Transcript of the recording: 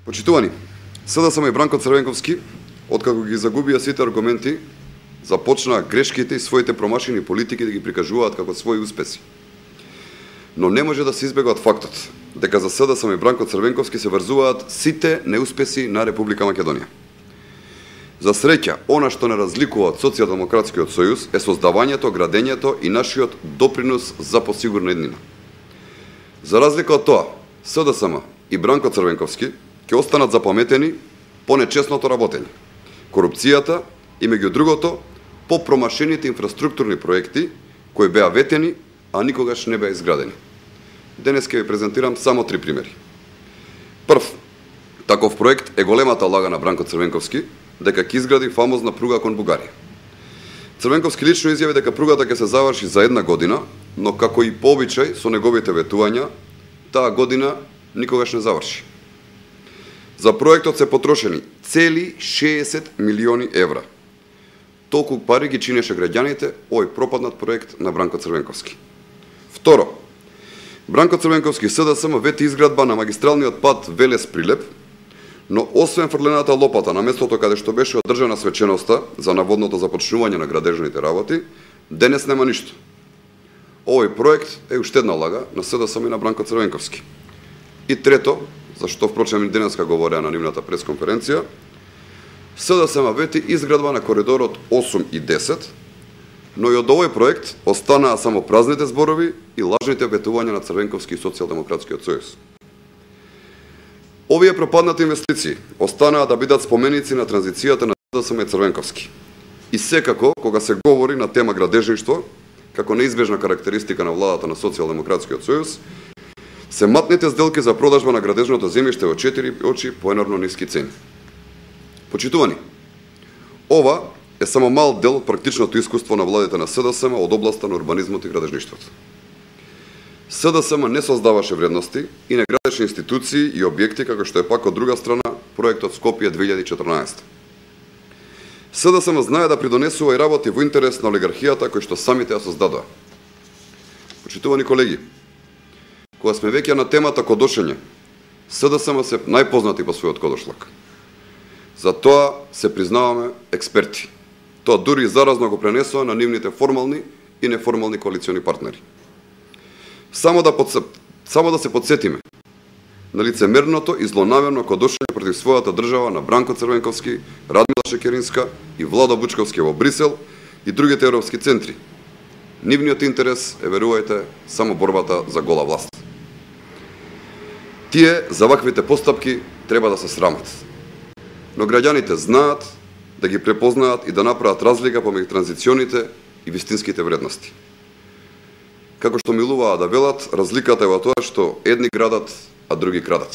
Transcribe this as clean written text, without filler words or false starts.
Почитувани, СДСМ и Бранко Црвенковски, откако ги загубија сите аргументи, започнаа грешките и своите промашени политики да ги прикажуваат како своји успеси. Но не може да се избегат фактот дека за СДСМ и Бранко Црвенковски се врзуваат сите неуспеси на Република Македонија. За среќа, она што не разликува од Социјалдемократскиот сојуз е создавањето, градењето и нашиот допринос за посигурна иднина. За разлика од тоа, СДСМ и Бранко Црвенковски ќе останат запаметени по нечесното работење, корупцијата и меѓу другото по промашените инфраструктурни проекти кои беа ветени, а никогаш не беа изградени. Денес ќе ви презентирам само 3 примери. Прв, таков проект е големата лага на Бранко Црвенковски дека ќе изгради фамозна пруга кон Бугарија. Црвенковски лично изјави дека пругата ќе се заврши за 1 година, но како и по обичај со неговите ветувања, таа година никогаш не заврши. За проектот се потрошени цели 60 милиони евра. Толку пари ги чинеше граѓаните овој пропаднат проект на Бранко Црвенковски. Второ, Бранко Црвенковски СДСМ вети изградба на магистралниот пат Велес-Прилеп, но освен фрлената лопата на местото каде што беше одржана свеченоста за наводното започнување на градежните работи, денес нема ништо. Овој проект е уште една лага на СДСМ и на Бранко Црвенковски. И трето, зашто впрочем и денеска говореа на нивната пресконференција, СДСМ вети изградба на коридорот 8 и 10, но и од овој проект останаа само празните зборови и лажните ветувања на Црвенковски и Социјалдемократскиот сојуз. Овие пропаднати инвестиции останаа да бидат споменици на транзицијата на СДСМ и Црвенковски. И секако, кога се говори на тема градежништво, како неизбежна карактеристика на владата на Социјалдемократскиот сојуз, се матните сделки за продажба на градежното земјиште во 4 очи по енорно ниски цени. Почитувани, ова е само мал дел од практичното искуство на владите на СДСМ од областа на урбанизмот и градежништвото. СДСМ не создаваше вредности и не градеше институции и објекти, како што е пак од друга страна проектот Скопје 2014. СДСМ знае да придонесува и работи во интерес на олигархијата кои што самите ја создадоа. Почитувани колеги, кога сме веќе на темата кодошење, СДСМ се најпознати по својот кодошлак. За тоа се признаваме експерти. Тоа дури и заразно го пренесува на нивните формални и неформални коалициони партнери. Само да се подсетиме на лицемерното и злонамерно кодошење против својата држава на Бранко Црвенковски, Радмила Шекеринска и Владо Бучковски во Брисел и другите европски центри. Нивниот интерес е, верувајте, само борбата за гола власт. Тие за ваквите постапки треба да се срамат. Но граѓаните знаат да ги препознаат и да направат разлика помеѓу транзиционите и вистинските вредности. Како што милуваа да велат, разликата е во тоа што едни градат, а други крадат.